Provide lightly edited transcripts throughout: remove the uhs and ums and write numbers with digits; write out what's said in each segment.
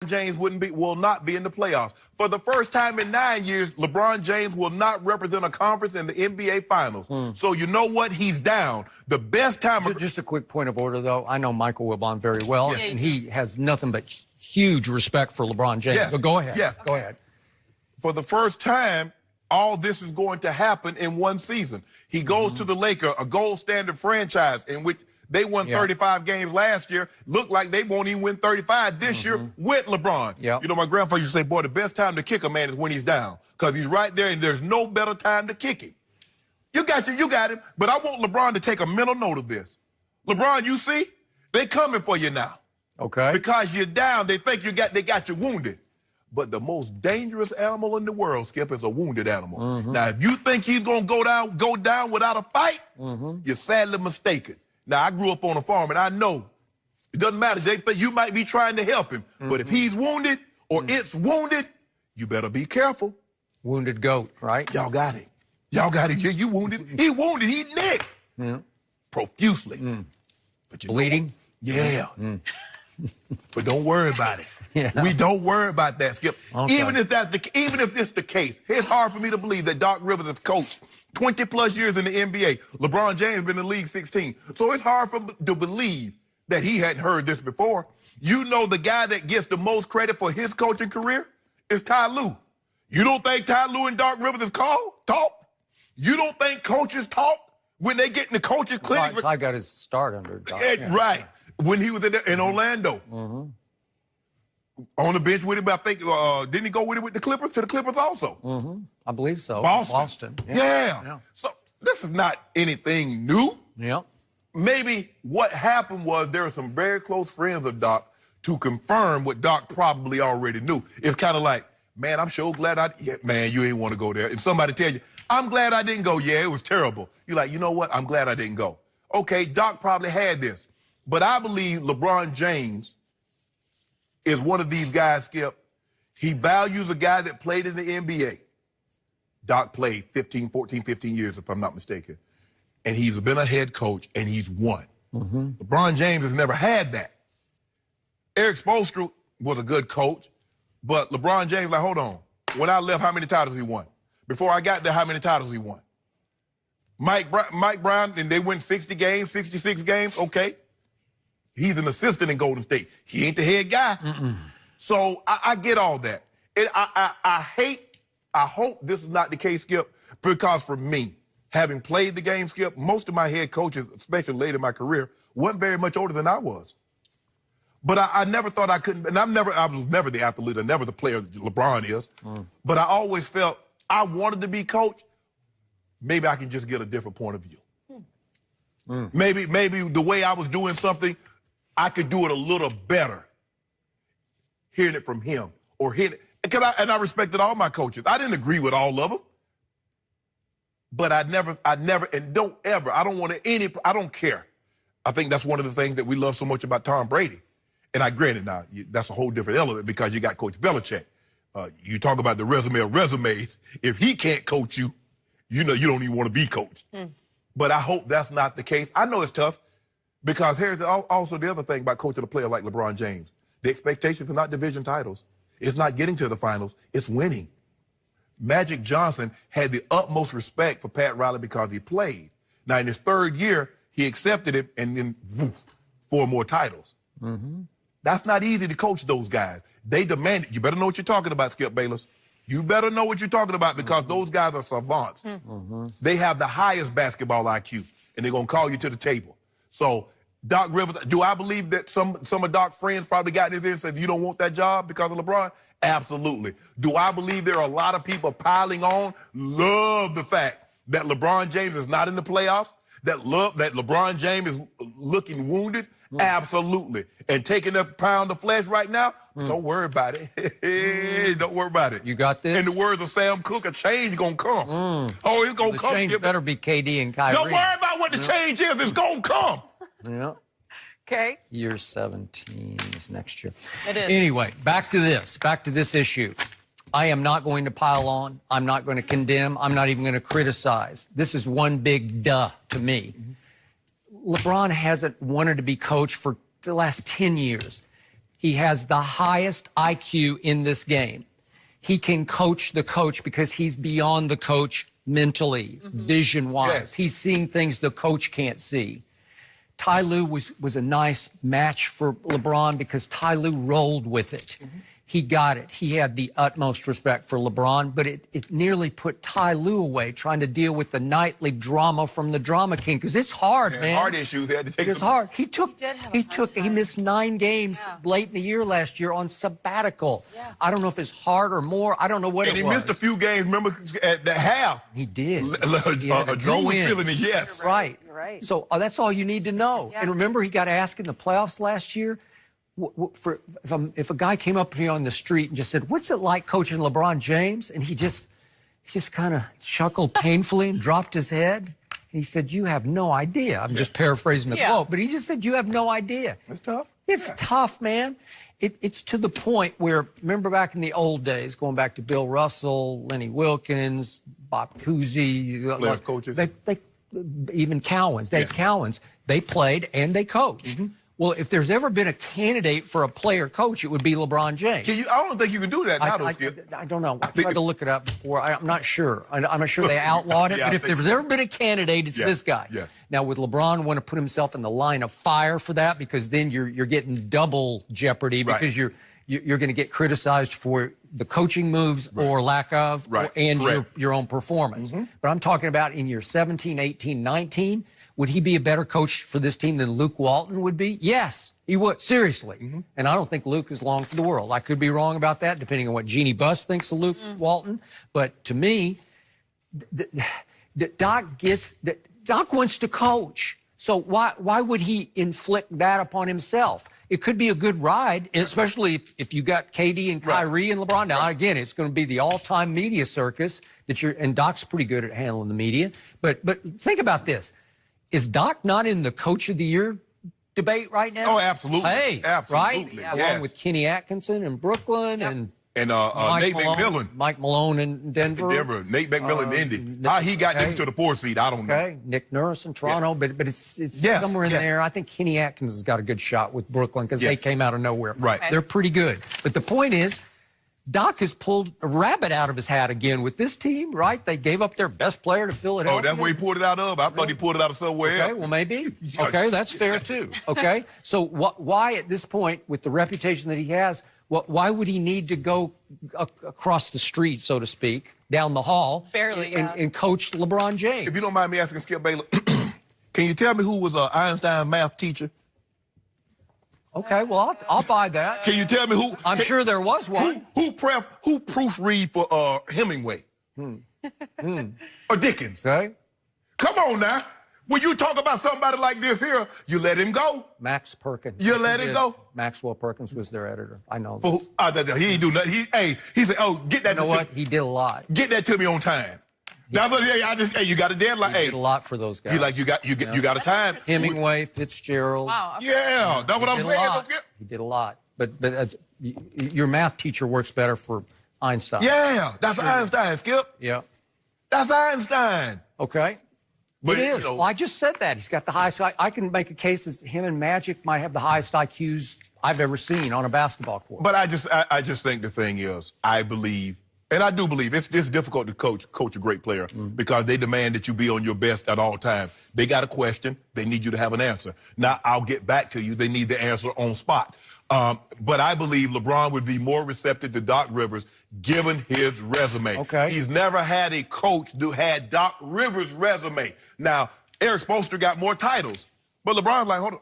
James will not be in the playoffs. For the first time in 9 years, LeBron James will not represent a conference in the NBA Finals. So you know what? He's down. The best time... Just a quick point of order, though. I know Michael Wilbon very well, and he has nothing but huge respect for LeBron James. Yes. So go ahead. Yes. Go ahead. For the first time, all this is going to happen in one season. He goes to the Lakers, a gold standard franchise in which they won 35 games last year. Look like they won't even win 35 this year with LeBron. You know, my grandfather used to say, boy, the best time to kick a man is when he's down, because he's right there and there's no better time to kick him. You got him. But I want LeBron to take a mental note of this. LeBron, you see, they coming for you now. Okay. Because you're down, they think they got you wounded. But the most dangerous animal in the world, Skip, is a wounded animal. Now, if you think he's going to go down without a fight, you're sadly mistaken. Now, I grew up on a farm, and I know it doesn't matter. They think you might be trying to help him. But if he's wounded or it's wounded, you better be careful. Wounded goat, right? Y'all got it. Y'all got it. You wounded. He wounded. He nicked. Profusely. But you bleeding? But don't worry about it. We don't worry about that, Skip. Okay. Even if it's the case, it's hard for me to believe that Doc Rivers has coached 20-plus years in the NBA. LeBron James been in the league 16. So it's hard to believe that he hadn't heard this before. You know, the guy that gets the most credit for his coaching career is Ty Lue. You don't think Ty Lue and Doc Rivers have talked? You don't think coaches talk when they get in the coaches clinic? Ty got his start under Doc. Right. When he was in Orlando. On the bench with him, I think, didn't he go with it with the Clippers, to the Clippers also? I believe so. Boston. So this is not anything new. Maybe what happened was there were some very close friends of Doc to confirm what Doc probably already knew. It's kind of like, man, I'm so glad man, you ain't want to go there. And somebody tell you, I'm glad I didn't go. Yeah, it was terrible. You're like, you know what? I'm glad I didn't go. Okay, Doc probably had this. But I believe LeBron James is one of these guys, Skip. He values a guy that played in the NBA. Doc played 14, 15 years, if I'm not mistaken. And he's been a head coach, and he's won. LeBron James has never had that. Eric Spoelstra was a good coach, but LeBron James, like, hold on. When I left, how many titles he won? Before I got there, how many titles he won? Mike Brown, and they win 60 games, 66 games, okay. He's an assistant in Golden State. He ain't the head guy. So I get all that. And I hope this is not the case, Skip, because for me, having played the game, Skip, most of my head coaches, especially late in my career, weren't very much older than I was. But I never thought I couldn't, and I was never the athlete, or never the player that LeBron is. But I always felt I wanted to be coach. Maybe I can just get a different point of view. Maybe the way I was doing something, I could do it a little better. Hearing it from him, or hearing it. And I respected all my coaches. I didn't agree with all of them. But I never, and don't ever, I don't care. I think that's one of the things that we love so much about Tom Brady. And I granted now, that's a whole different element because you got Coach Belichick. You talk about the resume of resumes. If he can't coach you, you know you don't even want to be coached. But I hope that's not the case. I know it's tough because here's also the other thing about coaching a player like LeBron James. The expectations are not division titles. It's not getting to the finals. It's winning. Magic Johnson had the utmost respect for Pat Riley because he played. Now, in his third year, he accepted it, and then, woof, 4 more titles. That's not easy to coach those guys. They demand it. You better know what you're talking about, Skip Bayless. You better know what you're talking about because those guys are savants. They have the highest basketball IQ, and they're going to call you to the table. So, Doc Rivers, do I believe that some of Doc's friends probably got in his ear and said, you don't want that job because of LeBron? Absolutely. Do I believe there are a lot of people piling on, love the fact that LeBron James is not in the playoffs, that LeBron James is looking wounded? Absolutely. And taking a pound of flesh right now? Don't worry about it. Don't worry about it. You got this? In the words of Sam Cooke, a change gonna come. Oh, it's gonna come. The change better be KD and Kyrie. Don't worry about what the change is. It's gonna come. Okay. Year 17 is next year. It is. Anyway, back to this issue. I am not going to pile on. I'm not going to condemn. I'm not even going to criticize. This is one big duh to me. LeBron hasn't wanted to be coach for the last 10 years. He has the highest IQ in this game. He can coach the coach because he's beyond the coach mentally, vision-wise. Yes. He's seeing things the coach can't see. Ty Lue was a nice match for LeBron because Ty Lue rolled with it. He got it. He had the utmost respect for LeBron, but it nearly put Ty Lue away trying to deal with the nightly drama from the drama king, because it's hard, man. Hard issues. They had to take It's hard. He missed 9 games late in the year last year on sabbatical. Yeah. I don't know if it's hard or more. I don't know what it was. And he missed a few games. Remember at the half. He did. Drew was feeling it. Yes. Right. You're right. So that's all you need to know. Yeah. And remember, he got asked in the playoffs last year. If a guy came up here on the street and just said, "What's it like coaching LeBron James?" and he just kind of chuckled painfully and dropped his head, and he said, "You have no idea." I'm just paraphrasing the quote, but he just said, "You have no idea." It's tough. It's tough, man. It's to the point where, remember back in the old days, going back to Bill Russell, Lenny Wilkins, Bob Cousy, coaches. They even Cowens, Dave Cowens, they played and they coached. Well, if there's ever been a candidate for a player coach, it would be LeBron James. I don't think you can do that now, though, Skip. I don't know. I tried to look it up before. I'm not sure. I'm not sure they outlawed it. Yeah, but if there's ever been a candidate, it's this guy. Yes. Now, would LeBron want to put himself in the line of fire for that? Because then you're getting double jeopardy because you're going to get criticized for the coaching moves or lack of and your own performance. But I'm talking about in year 17, 18, 19, would he be a better coach for this team than Luke Walton would be? Yes, he would. Seriously. And I don't think Luke is long for the world. I could be wrong about that, depending on what Jeannie Buss thinks of Luke Walton. But to me, Doc wants to coach. So why would he inflict that upon himself? It could be a good ride, especially if you got KD and Kyrie and LeBron. Now, again, it's going to be the all-time media circus and Doc's pretty good at handling the media. But think about this. Is Doc not in the Coach of the Year debate right now? Oh, absolutely. Hey, absolutely. Right? Along with Kenny Atkinson in Brooklyn and Nate McMillan. Mike Malone in Denver. Nate McMillan in Indy. How he got them to the 4th seed, I don't know. Nick Nurse in Toronto, but it's somewhere in there. I think Kenny Atkins has got a good shot with Brooklyn because they came out of nowhere. Right. They're pretty good. But the point is, Doc has pulled a rabbit out of his hat again with this team, right? They gave up their best player to Philadelphia. Oh, that's where he pulled it out of? I thought he pulled it out of somewhere else. Okay, well, maybe. Okay, that's fair, too. Okay? So why at this point, with the reputation that he has, why would he need to go across the street, so to speak, down the hall and coach LeBron James? If you don't mind me asking, Skip Baylor, can you tell me who was an Einstein math teacher? Okay, well, I'll buy that. Can you tell me who? I'm sure there was one. Who proofread for Hemingway? Or Dickens? Okay. Come on now. When you talk about somebody like this here, you let him go. Max Perkins. You let him go. Maxwell Perkins was their editor. I know. He ain't do nothing. He said, "Oh, get that." You know what? He did a lot. Get that to me on time. That's what. You got a deadline. He did a lot for those guys. He you got a time. Hemingway, Fitzgerald. Wow. Yeah, that's what I'm saying. He did a lot. But your math teacher works better for Einstein. Yeah, that's Einstein, Skip. Yeah. That's Einstein. Okay. But, it is. Well, I just said that. He's got the highest. I can make a case that him and Magic might have the highest IQs I've ever seen on a basketball court. But I just think the thing is, I believe, and I do believe, it's difficult to coach a great player because they demand that you be on your best at all times. They got a question. They need you to have an answer. Now, I'll get back to you. They need the answer on spot. But I believe LeBron would be more receptive to Doc Rivers given his resume. Okay. He's never had a coach who had Doc Rivers' resume. Now, Eric Spoelstra got more titles, but LeBron's like, hold on.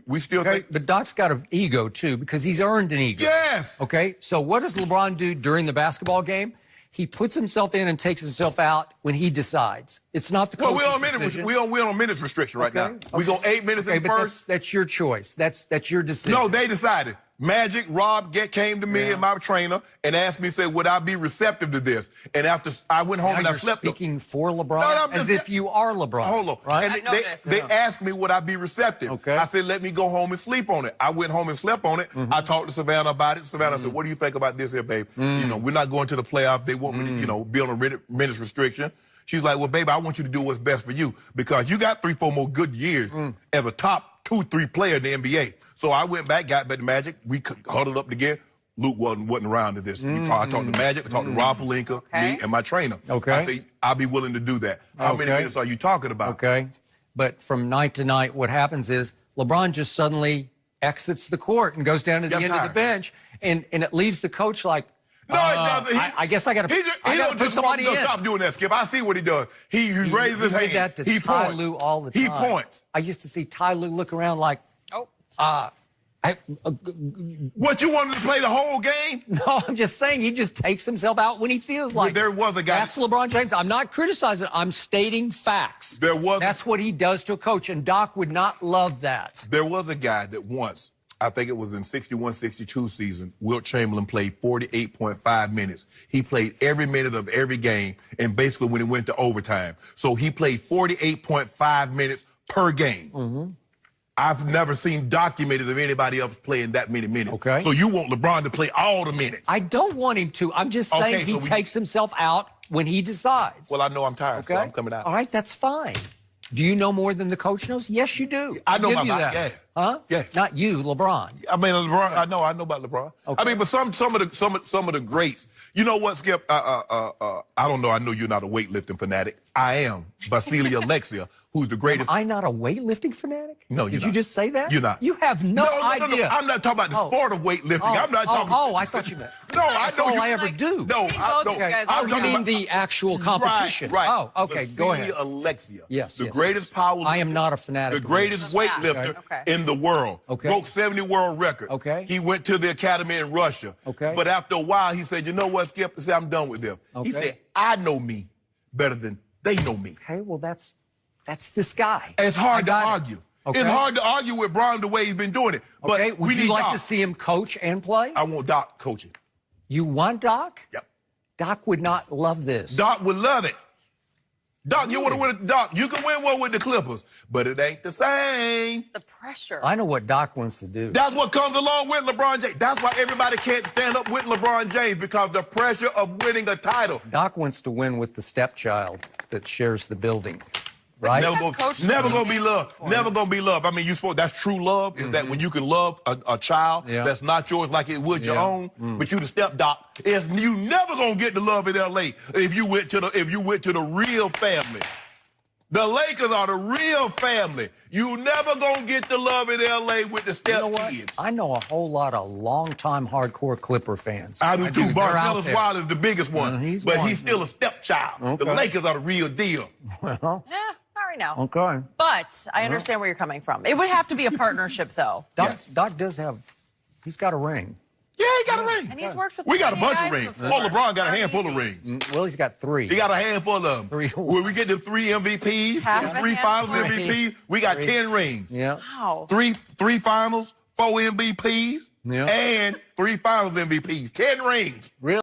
We still think. But Doc's got an ego, too, because he's earned an ego. Yes. Okay? So what does LeBron do during the basketball game? He puts himself in and takes himself out when he decides. It's not the coach's decision. We're on minutes restriction right now. We go 8 minutes in the first. That's your choice. That's your decision. No, they decided. Magic, Rob came to me and my trainer and asked me, said, would I be receptive to this? And after I went home and I slept. Speaking for LeBron, as if you are LeBron. Hold on. Right? And they asked me, would I be receptive? Okay. I said, let me go home and sleep on it. I went home and slept on it. I talked to Savannah about it. Savannah said, what do you think about this here, babe? You know, we're not going to the playoff. They want me to, be on a minutes restriction. She's like, well, baby, I want you to do what's best for you because you got 3-4 more good years as a top 2-3 player in the NBA. So I went back, got back to Magic. We huddled up together. Luke wasn't around to this. I talked to Magic, I talked to Rob Pelinka, me, and my trainer. Okay. I said, I'll be willing to do that. How many minutes are you talking about? Okay. But from night to night, what happens is LeBron just suddenly exits the court and goes down to the end of the bench, and it leaves the coach like, no, it doesn't. I guess I got to put somebody in. Stop doing that, Skip. I see what he does. He raises his hand. That to he Ty points. Lue all the time. He points. I used to see Ty Lue look around like, what, you wanted to play the whole game? No, I'm just saying he just takes himself out when he feels like there was a guy. That's LeBron James. I'm not criticizing. I'm stating facts. That's what he does to a coach, and Doc would not love that. There was a guy that once, I think it was in 61-62 season, Wilt Chamberlain played 48.5 minutes. He played every minute of every game, and basically when it went to overtime. So he played 48.5 minutes per game. I've never seen documented of anybody else playing that many minutes. Okay. So you want LeBron to play all the minutes? I don't want him to. I'm just saying he takes himself out when he decides. Well, I know I'm tired, so I'm coming out. All right, that's fine. Do you know more than the coach knows? Yes, you do. I know about that. Yeah. Huh? Yeah. Not you, LeBron. I mean, LeBron. I know about LeBron. Okay. I mean, but some of the greats. You know what, Skip? I don't know. I know you're not a weightlifting fanatic. I am. Vasily Alexia, who's the greatest. Am I not a weightlifting fanatic? No, you're Did not. you just say that? You're not. You have no idea. No. I'm not talking about the sport of weightlifting. I'm not talking. I thought you meant. No, That's all I ever do. No, I mean the actual competition. Right. Oh, okay. Go ahead. Vasily Alexia. Yes. The greatest power. I am not a fanatic. The greatest weightlifter in the world. Okay. Broke 70 world record. Okay. He went to the academy in Russia. Okay. But after a while, he said, you know what, Skip? He said, I'm done with them. Okay. He said, I know me better than they know me. Okay, well, that's this guy. It's hard to argue. Okay. It's hard to argue with Bron the way he's been doing it. But okay, would you like to see him coach and play? I want Doc coaching. You want Doc? Yep. Doc would not love this. Doc would love it. Doc, you want to win? Doc, you can win one with the Clippers, but it ain't the same. The pressure. I know what Doc wants to do. That's what comes along with LeBron James. That's why everybody can't stand up with LeBron James, because the pressure of winning a title. Doc wants to win with the stepchild that shares the building. Right? Never gonna be love. Never gonna be love. I mean, that's true love, is that when you can love a child that's not yours like it would your own, but you the step doc, you never gonna get the love in LA if you went to the real family. The Lakers are the real family. You never gonna get the love in LA with the step kids. I know a whole lot of longtime hardcore Clipper fans. I do too. Marcellus Wilde is the biggest one, he's still a stepchild. Okay. The Lakers are the real deal. Well. Yeah. Right now. Okay. But I understand where you're coming from. It would have to be a partnership, though. Doc does have, he's got a ring. Yeah, he got a ring. And he's worked with We got a bunch of rings. Before. Oh, LeBron got a handful of rings. Well, he's got 3. He got a handful of them. 3. When we get the 3 MVPs, 3 finals MVPs, we got 10 rings. Yeah. Wow. 3 finals, 4 MVPs, and 3 finals MVPs. 10 rings. Really?